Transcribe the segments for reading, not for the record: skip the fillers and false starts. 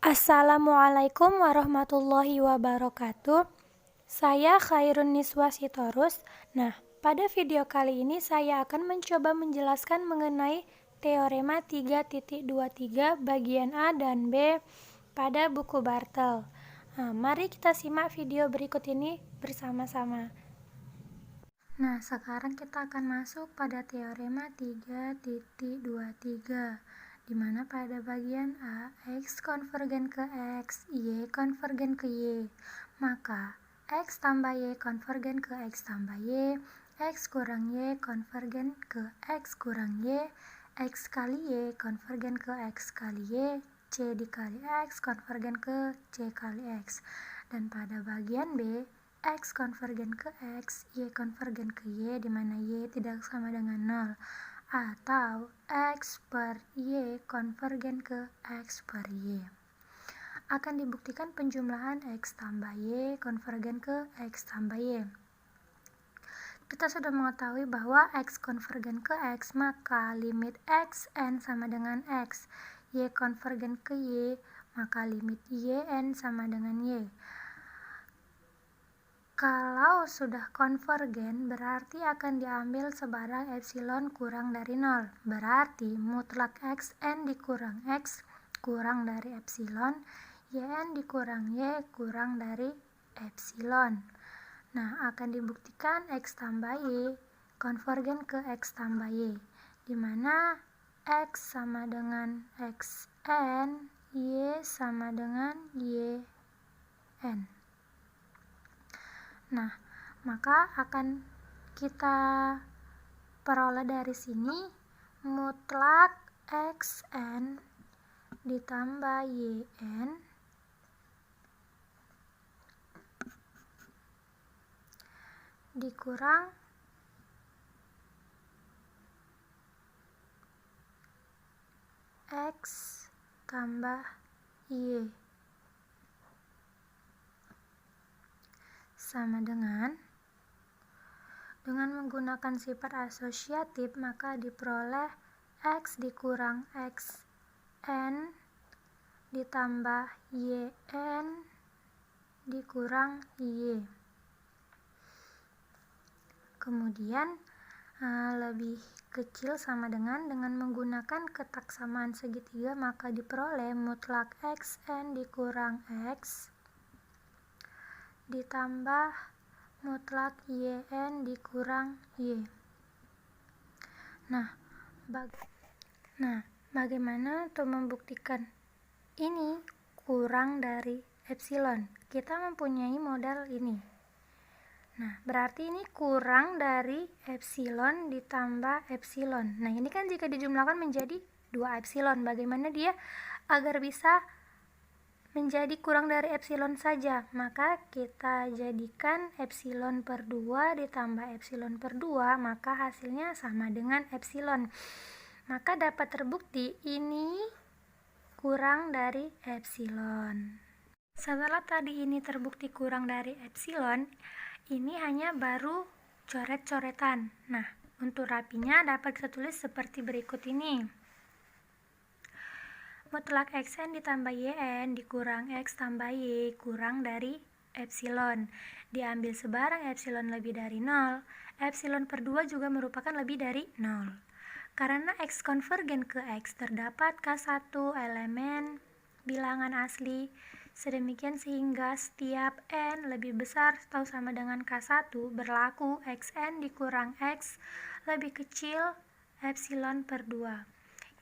Assalamualaikum warahmatullahi wabarakatuh. Saya Khairun Niswa Sitorus. Nah, pada video kali ini saya akan mencoba menjelaskan mengenai teorema 3.23 bagian A dan B pada buku Bartel. Nah, mari kita simak video berikut ini bersama-sama. Nah, sekarang kita akan masuk pada teorema 3.23, di mana pada bagian A, X konvergen ke X, Y konvergen ke Y. Maka, X tambah Y konvergen ke X tambah Y, X kurang Y konvergen ke X kurang Y, X kali Y konvergen ke X kali Y, C dikali X konvergen ke C kali X. Dan pada bagian B, X konvergen ke X, Y konvergen ke Y, di mana Y tidak sama dengan 0. Atau X per Y konvergen ke X per Y. Akan dibuktikan penjumlahan X tambah Y konvergen ke X tambah Y. Kita sudah mengetahui bahwa X konvergen ke X, maka limit Xn sama dengan X. Y konvergen ke Y, maka limit Yn sama dengan Y. Kalau sudah konvergen, berarti akan diambil sebarang epsilon kurang dari 0. Berarti mutlak Xn dikurang X kurang dari epsilon, Yn dikurang Y kurang dari epsilon. Nah, akan dibuktikan X tambah Y konvergen ke X tambah Y, di mana X sama dengan Xn, Y sama dengan Yn. Nah, maka akan kita peroleh dari sini mutlak Xn ditambah Yn dikurang X tambah Y sama dengan menggunakan sifat asosiatif, maka diperoleh X dikurang Xn ditambah Yn dikurang Y. Kemudian lebih kecil sama dengan menggunakan ketaksamaan segitiga, maka diperoleh mutlak Xn dikurang X ditambah mutlak Yn dikurang Y. Nah, bagaimana untuk membuktikan ini kurang dari epsilon? Kita mempunyai modal ini. Nah, berarti ini kurang dari epsilon ditambah epsilon. Nah, ini kan jika dijumlahkan menjadi 2 epsilon. Bagaimana dia agar bisa menjadi kurang dari epsilon saja? Maka kita jadikan epsilon per 2 ditambah epsilon per 2, maka hasilnya sama dengan epsilon. Maka dapat terbukti ini kurang dari epsilon. Setelah tadi ini terbukti kurang dari epsilon, ini hanya baru coret-coretan. Nah, untuk rapinya dapat kita tulis seperti berikut ini. Mutlak Xn ditambah Yn dikurang X tambah Y kurang dari epsilon. Diambil sebarang epsilon lebih dari 0, epsilon per 2 juga merupakan lebih dari 0. Karena X konvergen ke X, terdapat K1 elemen bilangan asli, sedemikian sehingga setiap N lebih besar atau sama dengan K1 berlaku Xn dikurang X lebih kecil epsilon per 2.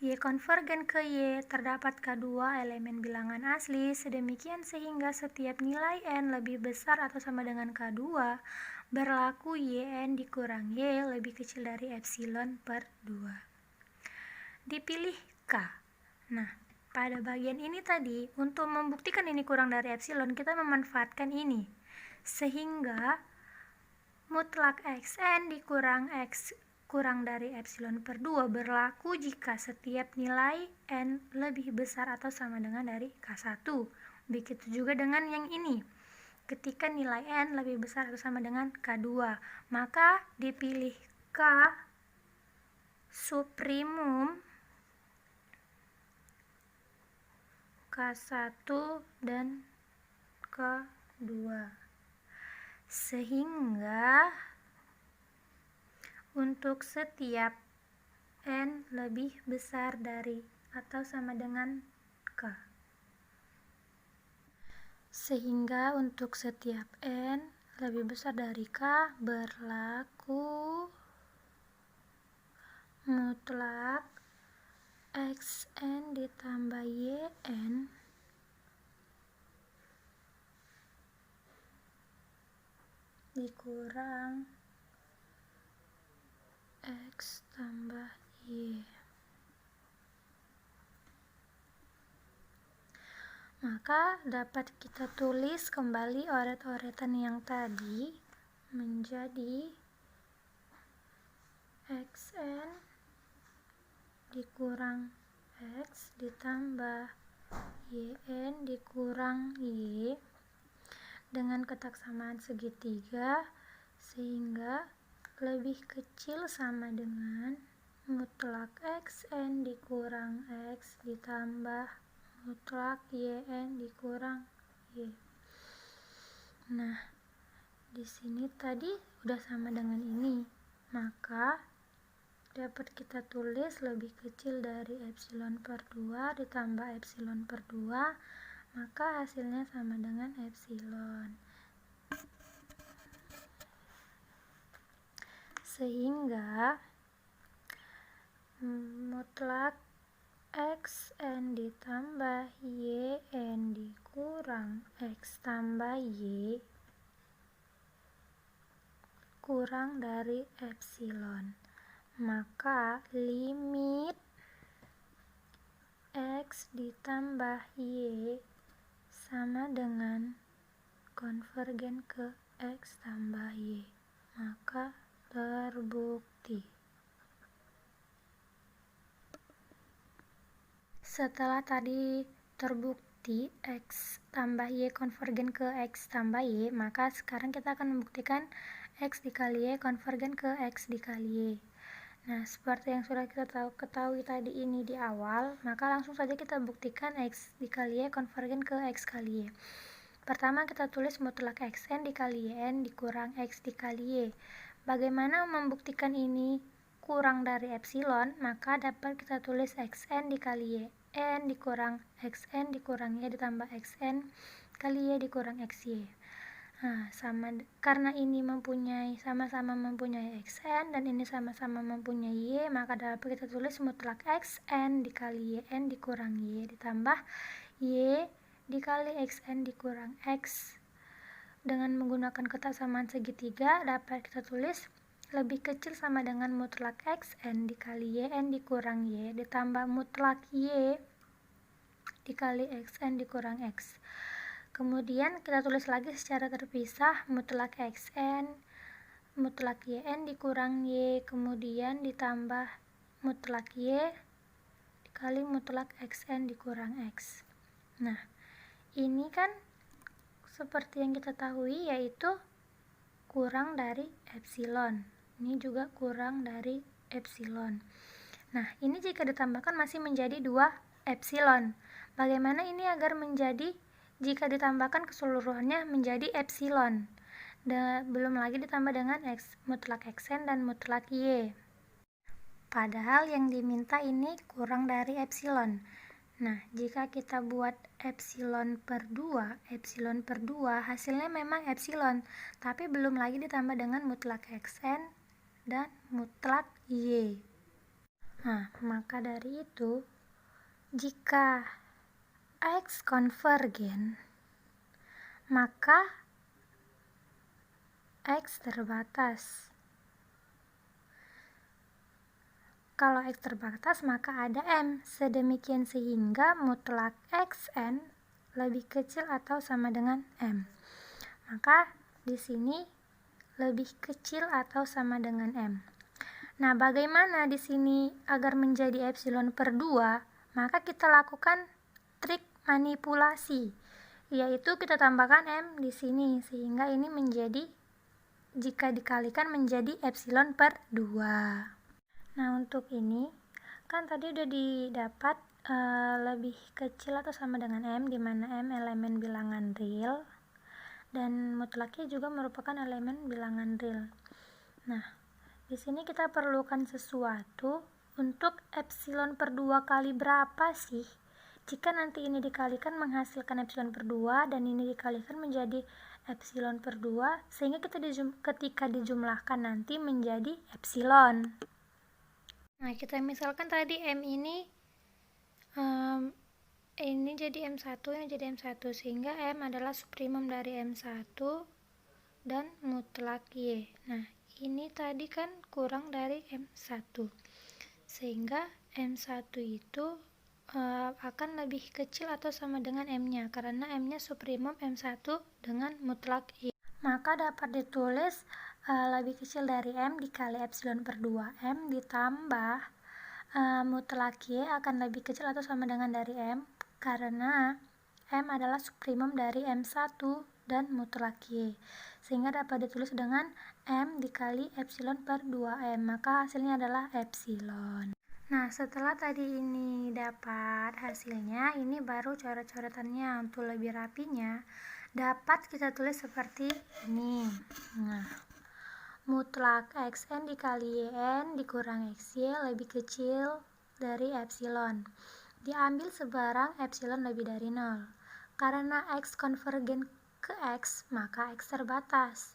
Y konvergen ke Y, terdapat K2 elemen bilangan asli, sedemikian sehingga setiap nilai N lebih besar atau sama dengan K2 berlaku Yn dikurang Y lebih kecil dari epsilon per 2. Dipilih K. Nah, pada bagian ini tadi, untuk membuktikan ini kurang dari epsilon, kita memanfaatkan ini. Sehingga mutlak Xn dikurang X kurang dari epsilon per 2 berlaku jika setiap nilai N lebih besar atau sama dengan dari K1. Begitu juga dengan yang ini. Ketika nilai N lebih besar atau sama dengan K2, maka dipilih K supremum K1 dan K2. Sehingga untuk setiap N lebih besar dari atau sama dengan K. Sehingga untuk setiap N lebih besar dari K berlaku mutlak Xn ditambah Yn dikurang X tambah Y. Maka dapat kita tulis kembali oret-oretan yang tadi menjadi Xn dikurang X ditambah Yn dikurang Y dengan ketaksamaan segitiga, sehingga lebih kecil sama dengan mutlak Xn dikurang X ditambah mutlak Yn dikurang Y. Nah, di sini tadi udah sama dengan ini, maka dapat kita tulis lebih kecil dari epsilon per 2 ditambah epsilon per 2, maka hasilnya sama dengan epsilon. Sehingga mutlak Xn ditambah Yn dikurang X tambah Y kurang dari epsilon. Maka limit X ditambah Y sama dengan konvergen ke X tambah Y. Maka terbukti. Setelah tadi terbukti X tambah Y konvergen ke X tambah Y, maka sekarang kita akan membuktikan X dikali Y konvergen ke X dikali Y. Nah, seperti yang sudah kita ketahui tadi ini di awal, maka langsung saja kita buktikan X dikali Y konvergen ke X kali Y. Pertama kita tulis mutlak Xn dikali Yn dikurang X dikali Y. Bagaimana membuktikan ini kurang dari epsilon? Maka dapat kita tulis Xn dikali Y. N dikurang Xn dikurang Y ditambah Xn kali Y dikurang Xy. Nah, karena ini sama-sama mempunyai Xn dan ini sama-sama mempunyai Y, maka dapat kita tulis mutlak Xn dikali Yn dikurang Y ditambah Y dikali Xn dikurang X. Dengan menggunakan ketaksamaan segitiga dapat kita tulis lebih kecil sama dengan mutlak Xn dikali Yn dikurang Y ditambah mutlak Y dikali Xn dikurang X. Kemudian kita tulis lagi secara terpisah mutlak Xn, mutlak Yn dikurang Y, kemudian ditambah mutlak Y dikali mutlak Xn dikurang X. Nah, ini kan seperti yang kita tahu yaitu kurang dari epsilon. Ini juga kurang dari epsilon. Nah, ini jika ditambahkan masih menjadi 2 epsilon. Bagaimana ini agar menjadi jika ditambahkan keseluruhannya menjadi epsilon, belum lagi ditambah dengan X, mutlak Xn dan mutlak Y. Padahal yang diminta ini kurang dari epsilon. Nah, jika kita buat epsilon per 2 hasilnya memang epsilon, tapi belum lagi ditambah dengan mutlak Xn dan mutlak Y. Nah, maka dari itu, jika X konvergen, maka X terbatas. Kalau X terbatas, maka ada M. Sedemikian sehingga mutlak Xn lebih kecil atau sama dengan M. Maka di sini lebih kecil atau sama dengan M. Nah, bagaimana di sini agar menjadi epsilon per 2? Maka kita lakukan trik manipulasi, yaitu kita tambahkan M di sini, sehingga ini menjadi, jika dikalikan menjadi epsilon per 2. Nah, untuk ini kan tadi udah didapat lebih kecil atau sama dengan M, di mana M elemen bilangan real dan mutlaknya juga merupakan elemen bilangan real. Nah, di sini kita perlukan sesuatu untuk epsilon per 2 kali berapa sih? Jika nanti ini dikalikan menghasilkan epsilon per 2 dan ini dikalikan menjadi epsilon per 2, sehingga ketika dijumlahkan nanti menjadi epsilon. Nah, kita misalkan tadi M ini jadi M1, yang jadi M1, sehingga M adalah suprimum dari M1 dan mutlak Y. Nah, ini tadi kan kurang dari M1, sehingga M1 itu akan lebih kecil atau sama dengan M-nya, karena M-nya suprimum M1 dengan mutlak Y. Maka dapat ditulis lebih kecil dari M dikali epsilon per 2M ditambah mutlak Y akan lebih kecil atau sama dengan dari M, karena M adalah suprimum dari M1 dan mutlak Y, sehingga dapat ditulis dengan M dikali epsilon per 2M, maka hasilnya adalah epsilon. Nah, setelah tadi ini dapat hasilnya, ini baru coret-coretannya. Untuk lebih rapinya dapat kita tulis seperti ini. Nah, mutlak xn dikali yn dikurang xy lebih kecil dari epsilon. Diambil sebarang epsilon lebih dari 0. Karena x konvergen ke x, maka x terbatas.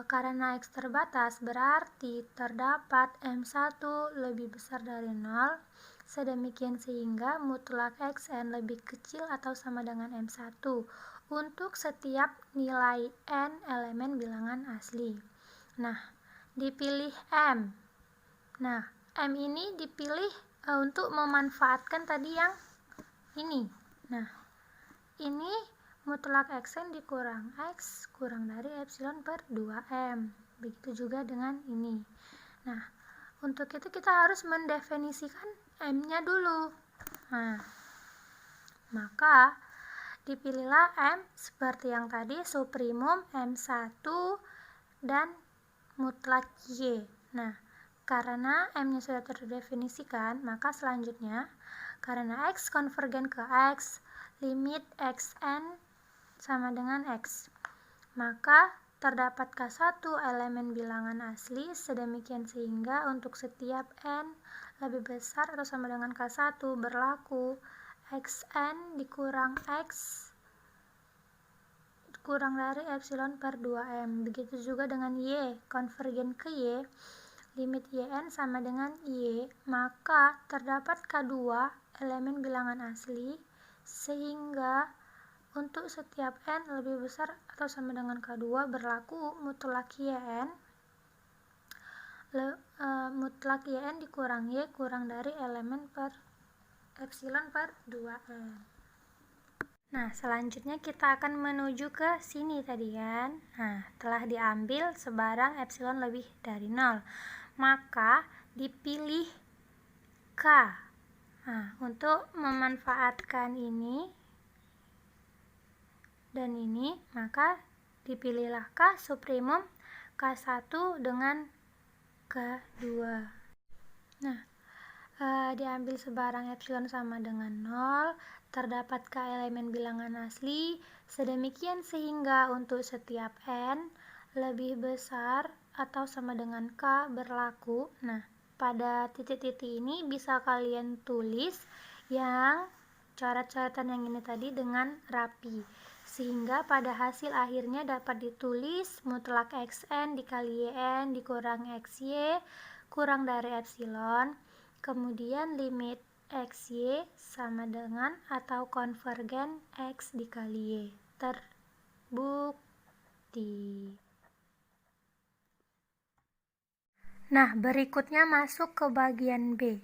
Karena x terbatas berarti terdapat M1 lebih besar dari 0, sedemikian sehingga mutlak xn lebih kecil atau sama dengan M1 untuk setiap nilai n elemen bilangan asli. Nah, dipilih M. Nah, M ini dipilih untuk memanfaatkan tadi yang ini. Nah, ini mutlak xn dikurang x kurang dari epsilon per 2M. Begitu juga dengan ini. Nah, untuk itu kita harus mendefinisikan M-nya dulu. Nah, maka dipilihlah M seperti yang tadi, suprimum M1 dan mutlak Y. Nah, karena M-nya sudah terdefinisikan, maka selanjutnya karena X konvergen ke X, limit Xn sama dengan X, maka terdapat K1 elemen bilangan asli, sedemikian sehingga untuk setiap N lebih besar atau sama dengan K1 berlaku Xn dikurang X kurang dari epsilon per 2M. Begitu juga dengan Y konvergen ke Y, limit Yn sama dengan Y, maka terdapat K2 elemen bilangan asli, sehingga untuk setiap N lebih besar atau sama dengan K2 berlaku mutlak Yn. Mutlak Yn dikurang Y kurang dari elemen per epsilon per 2M. Nah, selanjutnya kita akan menuju ke sini tadi kan. Nah, telah diambil sebarang epsilon lebih dari 0, maka dipilih K. Nah, untuk memanfaatkan ini dan ini, maka dipilihlah K suprimum K1 dengan K2. Nah, diambil sebarang epsilon sama dengan 0, terdapat K elemen bilangan asli, sedemikian sehingga untuk setiap N lebih besar atau sama dengan K berlaku. Nah, pada titik-titik ini bisa kalian tulis yang coret-coretan yang ini tadi dengan rapi, sehingga pada hasil akhirnya dapat ditulis mutlak xn dikali yn dikurang xy kurang dari epsilon, kemudian limit xy sama dengan atau konvergen x dikali y. Terbukti. Nah, berikutnya masuk ke bagian B.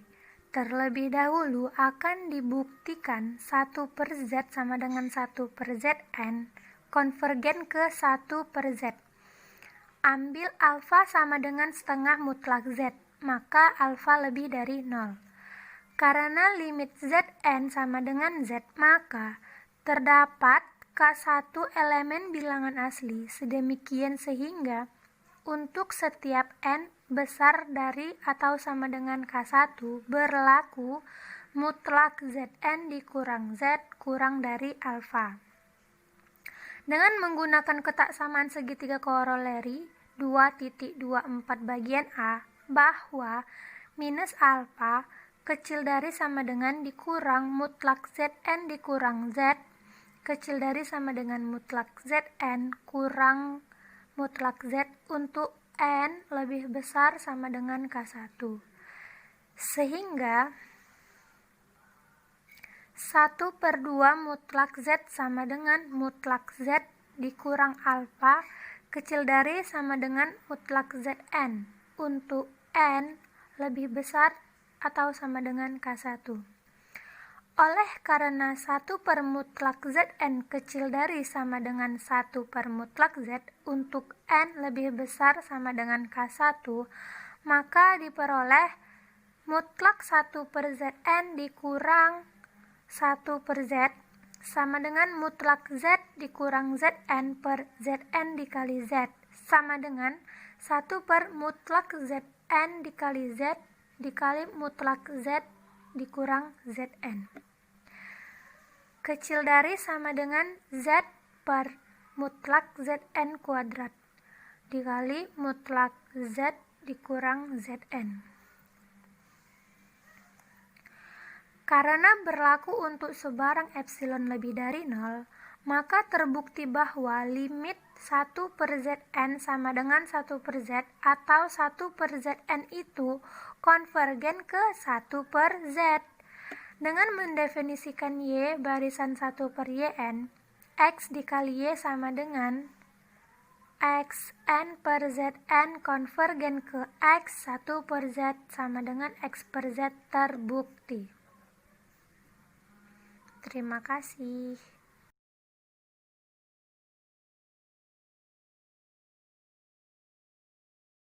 Terlebih dahulu akan dibuktikan 1 per Z sama dengan 1 per Zn konvergen ke 1 per Z. Ambil alfa sama dengan setengah mutlak Z, maka alfa lebih dari 0. Karena limit Zn sama dengan Z, maka terdapat K1 elemen bilangan asli, sedemikian sehingga untuk setiap N besar dari atau sama dengan K1 berlaku mutlak Zn dikurang Z kurang dari alfa. Dengan menggunakan ketaksamaan segitiga koroleri 2.24 bagian A bahwa minus alfa kecil dari sama dengan dikurang mutlak Zn dikurang Z kecil dari sama dengan mutlak Zn kurang mutlak Z untuk N lebih besar sama dengan K1. Sehingga 1/2 mutlak Z sama dengan mutlak Z dikurang alfa kecil dari sama dengan mutlak Zn untuk N lebih besar atau sama dengan K1. Oleh karena 1 per mutlak Zn kecil dari sama dengan 1 per mutlak Z untuk N lebih besar sama dengan K1, maka diperoleh mutlak 1 per Zn dikurang 1 per Z sama dengan mutlak Z dikurang Zn per Zn dikali Z sama dengan 1 per mutlak Zn dikali Z dikali mutlak Z dikurang Zn. Kecil dari sama dengan Z per mutlak Zn kuadrat dikali mutlak Z dikurang Zn. Karena berlaku untuk sebarang epsilon lebih dari 0, maka terbukti bahwa limit 1 per Zn sama dengan 1 per Z atau 1 per Zn itu konvergen ke 1 per Z. Dengan mendefinisikan Y barisan 1 per Yn, X dikali Y sama dengan Xn per Zn konvergen ke X 1 per Z sama dengan X per Z terbukti. Terima kasih.